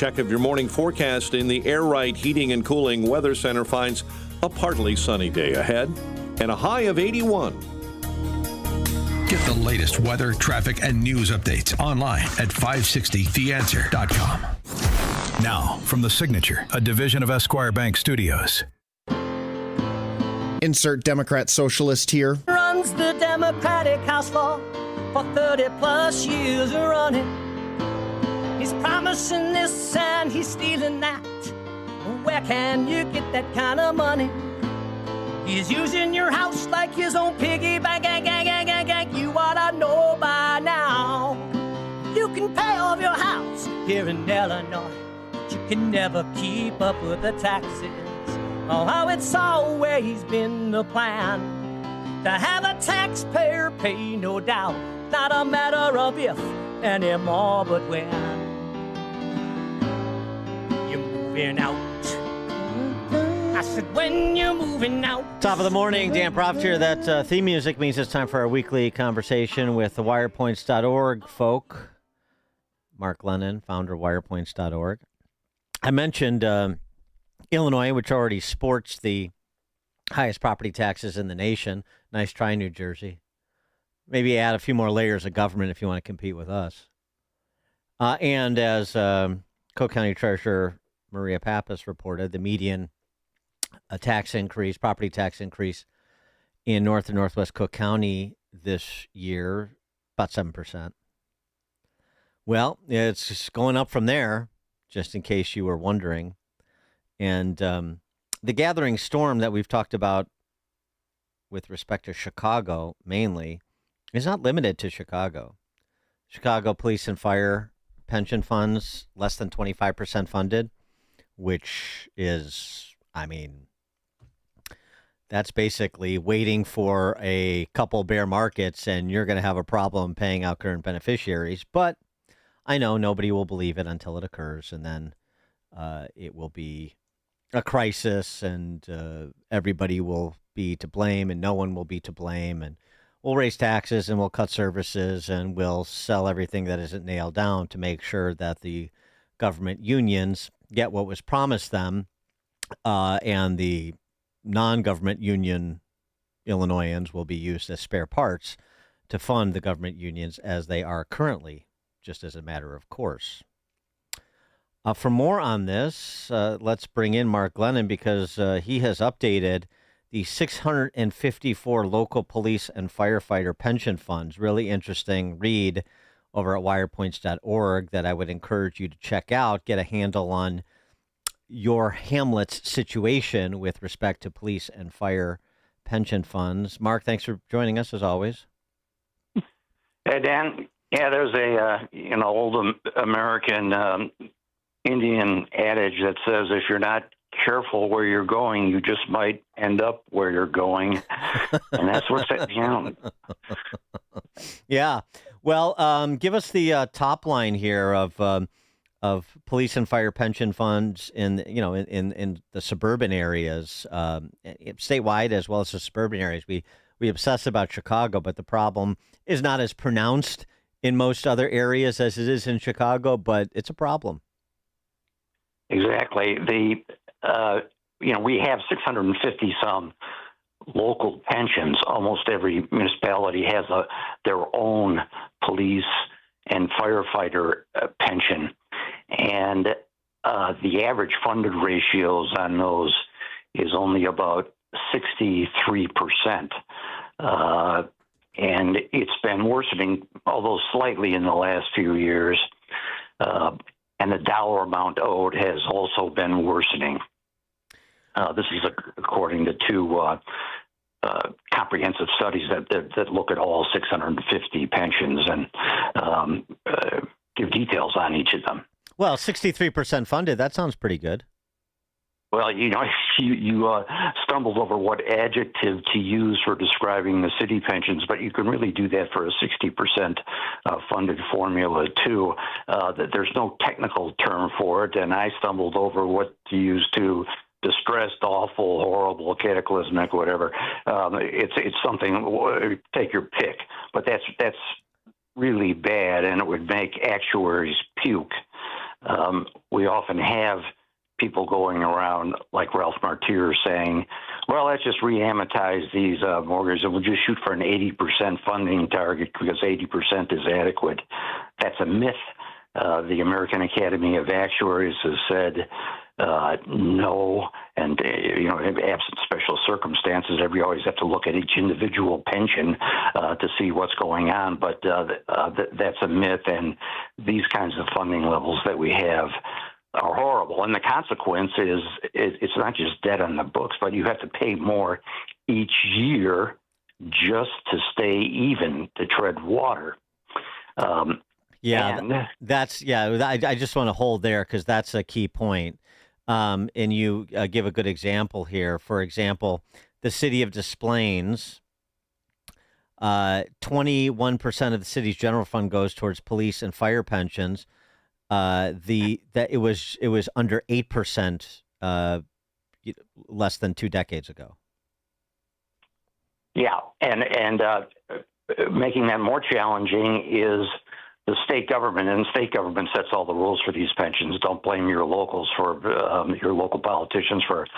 check of your morning forecast in the Air Right Heating and Cooling Weather Center finds a partly sunny day ahead and a high of 81. Get the latest weather, traffic, and news updates online at 560theanswer.com. Now, from the Signature, a division of Esquire Bank Studios. Insert Democrat socialist here. Runs the Democratic House floor for 30 plus years running. He's promising this and he's stealing that. Where can you get that kind of money? He's using your house like his own piggy bank. You ought to know by now. You can pay off your house here in Illinois, but you can never keep up with the taxes. Oh, how it's always been the plan to have a taxpayer pay, no doubt. Not a matter of if anymore, but when you're moving out. I said, when you're moving out. Top of the morning, Dan Proft here. That theme music means it's time for our weekly conversation with the Wirepoints.org folk. Mark Glennon, founder of Wirepoints.org. I mentioned Illinois, which already sports the highest property taxes in the nation. Nice try, New Jersey. Maybe add a few more layers of government if you want to compete with us. And as Cook County Treasurer Maria Pappas reported, the median property tax increase in North and Northwest Cook County this year, about 7%. Well, it's just going up from there, just in case you were wondering. And the gathering storm that we've talked about with respect to Chicago mainly is not limited to Chicago. Chicago Police and Fire pension funds, less than 25% funded, which is, that's basically waiting for a couple bear markets and you're going to have a problem paying out current beneficiaries. But I know nobody will believe it until it occurs, and then it will be a crisis and everybody will be to blame and no one will be to blame, and we'll raise taxes and we'll cut services and we'll sell everything that isn't nailed down to make sure that the government unions get what was promised them, and the non-government union Illinoisans will be used as spare parts to fund the government unions as they are currently, just as a matter of course. For more on this, let's bring in Mark Glennon because he has updated the 654 local police and firefighter pension funds. Really interesting read over at wirepoints.org that I would encourage you to check out, get a handle on your hamlet's situation with respect to police and fire pension funds. Mark, thanks for joining us as always. Hey, Dan. Yeah, there's a old American Indian adage that says if you're not careful where you're going, you just might end up where you're going, and that's what's Yeah. Well, give us the top line here of police and fire pension funds in the suburban areas, statewide as well as the suburban areas. We obsess about Chicago, but the problem is not as pronounced in most other areas as it is in Chicago, but it's a problem. Exactly. We have 650 some local pensions. Almost every municipality has their own police and firefighter pension, and the average funded ratios on those is only about 63%. And it's been worsening, although slightly in the last few years. And the dollar amount owed has also been worsening. This is according to two comprehensive studies that look at all 650 pensions and give details on each of them. Well, 63% funded, that sounds pretty good. Well, you stumbled over what adjective to use for describing the city pensions, but you can really do that for a 60% funded formula, too. There's no technical term for it, and I stumbled over what to use to distressed, awful, horrible, cataclysmic, whatever. It's something, take your pick, but that's really bad, and it would make actuaries puke. we often have people going around like Ralph Martier saying, well, let's just re-amortize these mortgages and we'll just shoot for an 80% funding target because 80% is adequate. That's a myth. The American Academy of Actuaries has said no, and absent special circumstances, you always have to look at each individual pension to see what's going on. But that's a myth, and these kinds of funding levels that we have are horrible. And the consequence is it's not just debt on the books, but you have to pay more each year just to stay even, to tread water. I just want to hold there because that's a key point. And you give a good example here. For example, the city of Des Plaines, 21% of the city's general fund goes towards police and fire pensions. It was under 8% less than 2 decades ago. Yeah, and making that more challenging is the state government, and the state government sets all the rules for these pensions. Don't blame your locals for your local politicians for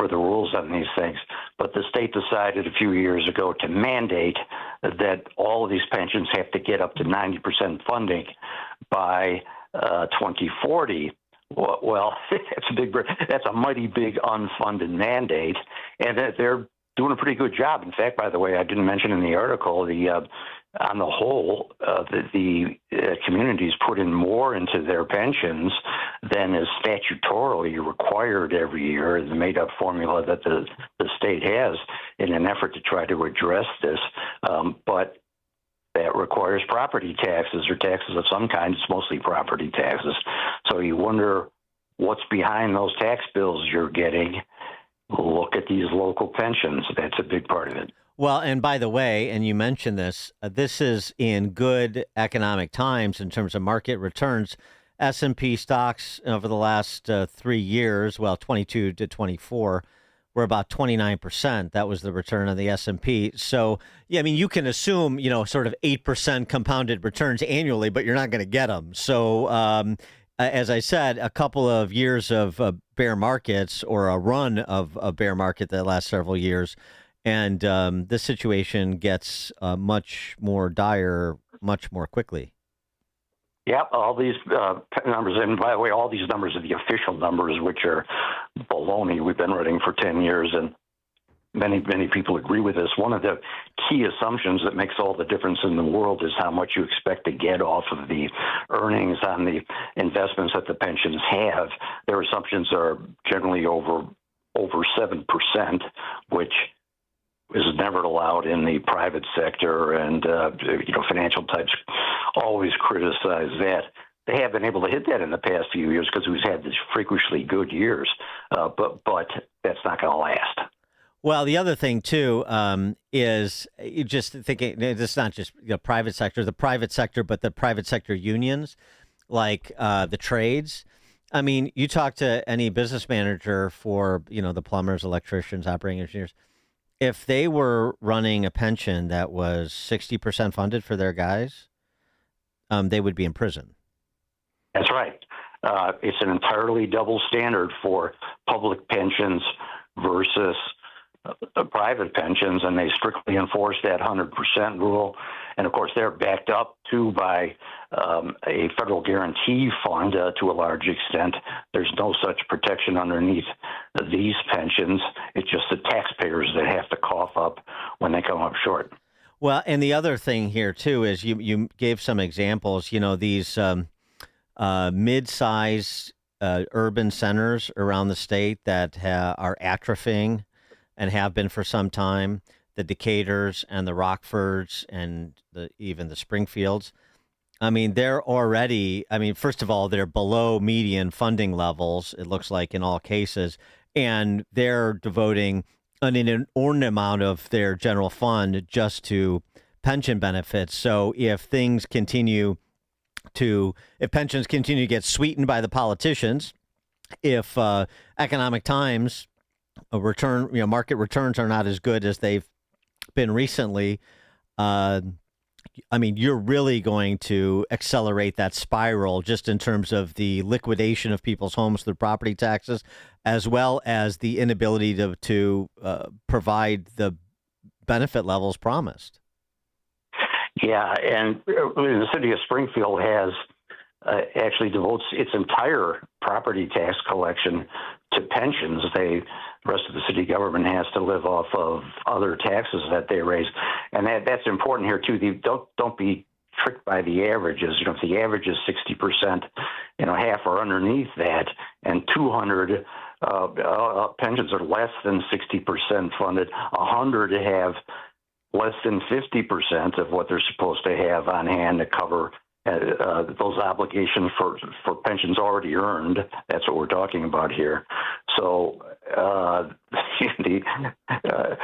the rules on these things. But the state decided a few years ago to mandate that all of these pensions have to get up to 90% funding by 2040. Well, that's a mighty big unfunded mandate, and they're doing a pretty good job. In fact, by the way, I didn't mention in the article, on the whole, the communities put in more into their pensions than is statutorily required every year, the made-up formula that the state has in an effort to try to address this. But that requires property taxes or taxes of some kind. It's mostly property taxes. So you wonder what's behind those tax bills you're getting. Look at these local pensions. That's a big part of it. Well, and by the way, and you mentioned this, this is in good economic times in terms of market returns. S&P stocks over the last 3 years, 22 to 24, were about 29%. That was the return on the S&P. So, yeah, I mean, you can assume, sort of 8% compounded returns annually, but you're not going to get them. So, as I said, a couple of years of bear markets or a run of a bear market that lasts several years, and this situation gets much more dire much more quickly. Yep, all these numbers, and by the way, all these numbers are the official numbers, which are baloney. We've been running for 10 years, and many people agree with this. One of the key assumptions that makes all the difference in the world is how much you expect to get off of the earnings on the investments that the pensions have. Their assumptions are generally over 7%, which is never allowed in the private sector, and financial types always criticize that. They have been able to hit that in the past few years because we've had these freakishly good years, but that's not going to last. Well, the other thing too is just thinking it's not just the private sector, but the private sector unions, like the trades. I mean, you talk to any business manager for the plumbers, electricians, operating engineers. If they were running a pension that was 60% funded for their guys, they would be in prison. That's right. It's an entirely double standard for public pensions versus private pensions, and they strictly enforce that 100% rule. And of course, they're backed up too by a federal guarantee fund to a large extent. There's no such protection underneath these pensions. It's just the taxpayers that have to cough up when they come up short. Well, and the other thing here too is you gave some examples. These mid-sized urban centers around the state that are atrophying and have been for some time, the Decaturs and the Rockfords and even the Springfields. I mean, they're already, first of all, they're below median funding levels, it looks like in all cases, and they're devoting an inordinate amount of their general fund just to pension benefits. So if pensions continue to get sweetened by the politicians, if economic times market returns are not as good as they've been recently, I mean, you're really going to accelerate that spiral just in terms of the liquidation of people's homes through property taxes, as well as the inability to provide the benefit levels promised. Yeah, and the city of Springfield has actually devotes its entire property tax collection to pensions. The rest of the city government has to live off of other taxes that they raise, and that's important here too. Don't be tricked by the averages. You know, if the average is 60%, half are underneath that, and 200 pensions are less than 60% funded. 100 have less than 50% of what they're supposed to have on hand to cover those obligations for pensions already earned. That's what we're talking about here. So,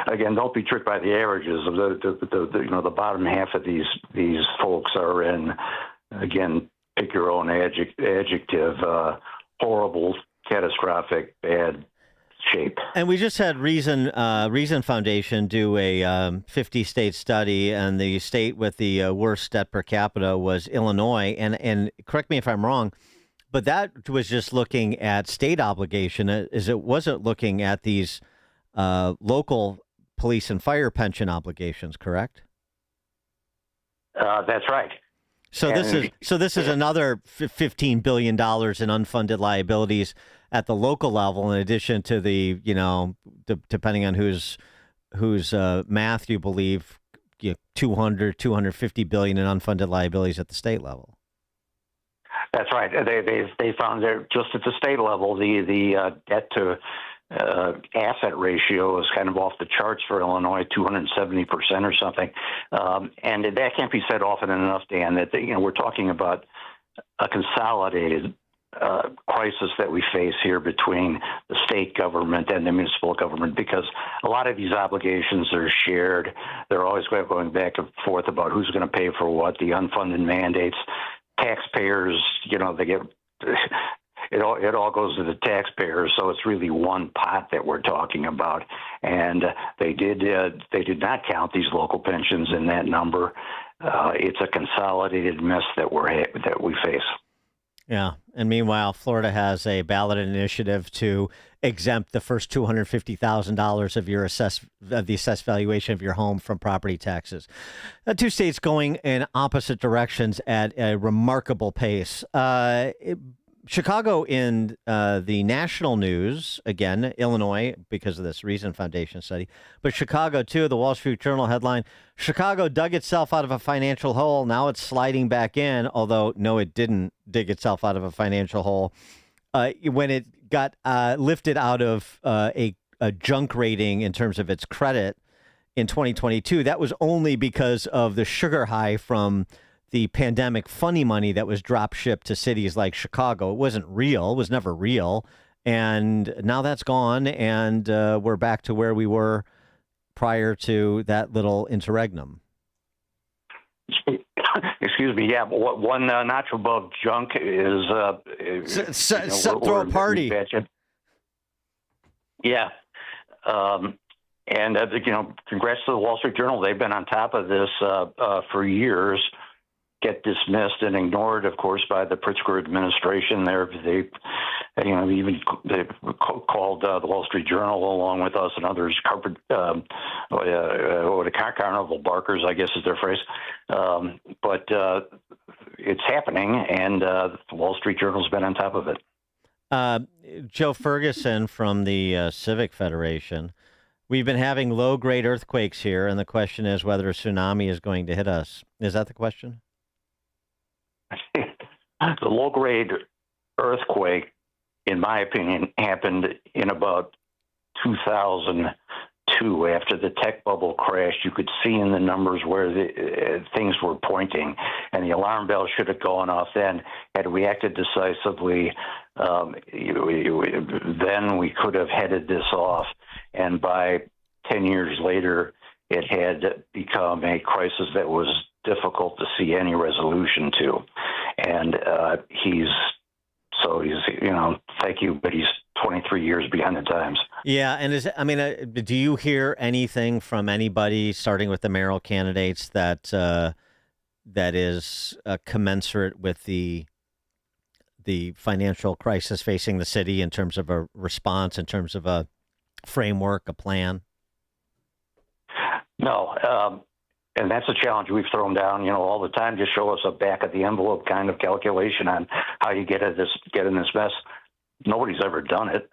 again, don't be tricked by the averages. The bottom half of these folks are in, again, pick your own adjective, horrible, catastrophic, bad shape. And we just had Reason Foundation do a 50-state study, and the state with the worst debt per capita was Illinois. And correct me if I'm wrong, but that was just looking at state obligation, as it wasn't looking at these local police and fire pension obligations, correct? That's right. So this is another $15 billion in unfunded liabilities at the local level, in addition to the, depending on whose math you believe, 250 billion in unfunded liabilities at the state level. That's right. They found that just at the state level, the debt to asset ratio is kind of off the charts for Illinois, 270% or something. And that can't be said often enough, Dan, that we're talking about a consolidated crisis that we face here between the state government and the municipal government, because a lot of these obligations are shared. They're always going back and forth about who's going to pay for what, the unfunded mandates. Taxpayers, they get it all goes to the taxpayers, so it's really one pot that we're talking about. And they did not count these local pensions in that number. It's a consolidated mess that we face. Yeah, and meanwhile, Florida has a ballot initiative to exempt the first $250,000 of the assessed valuation of your home from property taxes. Two states going in opposite directions at a remarkable pace. Chicago in the national news, again, Illinois, because of this Reason Foundation study, but Chicago, too. The Wall Street Journal headline, Chicago dug itself out of a financial hole. Now it's sliding back in, although, no, it didn't dig itself out of a financial hole. When it got lifted out of a junk rating in terms of its credit in 2022, that was only because of the sugar high from the pandemic funny money that was drop shipped to cities like Chicago. It wasn't real. It was never real. And now that's gone, and we're back to where we were prior to that little interregnum. Excuse me. Yeah, but one notch above junk is throw a party. Yeah. And congrats to the Wall Street Journal. They've been on top of this for years. Get dismissed and ignored, of course, by the Pritzker administration. They called the Wall Street Journal, along with us and others, carnival barkers, I guess is their phrase. But it's happening, and the Wall Street Journal's been on top of it. Joe Ferguson from the Civic Federation. We've been having low-grade earthquakes here, and the question is whether a tsunami is going to hit us. Is that the question? The low-grade earthquake, in my opinion, happened in about 2002. After the tech bubble crashed, you could see in the numbers where things were pointing, and the alarm bell should have gone off then. Had we acted decisively, then we could have headed this off. And by 10 years later, it had become a crisis that was difficult to see any resolution to. And he's thank you, but he's 23 years behind the times. Yeah, and do you hear anything from anybody, starting with the mayoral candidates, that that is commensurate with the financial crisis facing the city in terms of a response, in terms of a framework, a plan? No, and that's a challenge we've thrown down, all the time. Just show us a back of the envelope kind of calculation on how you get in this mess. Nobody's ever done it.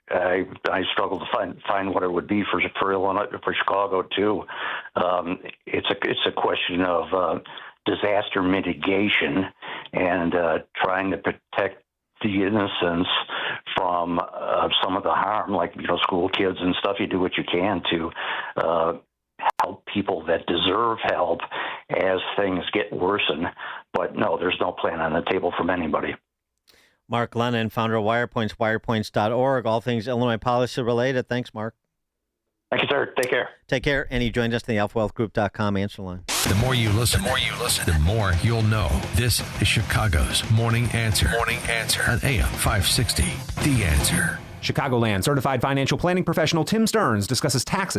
I struggle to find what it would be for Illinois, for Chicago too. It's a question of disaster mitigation and trying to protect the innocents from some of the harm, like school kids and stuff. You do what you can to help people that deserve help as things get worsen. But no, there's no plan on the table from anybody. Mark Glennon, founder of Wirepoints, wirepoints.org, all things Illinois policy related. Thanks, Mark. Thank you, sir. Take care. Take care. And he joined us in the alphawealthgroup.com answer line. The more you listen, the more you'll know. This is Chicago's Morning Answer. Morning Answer on AM 560. The Answer. Chicagoland certified financial planning professional Tim Stearns discusses taxes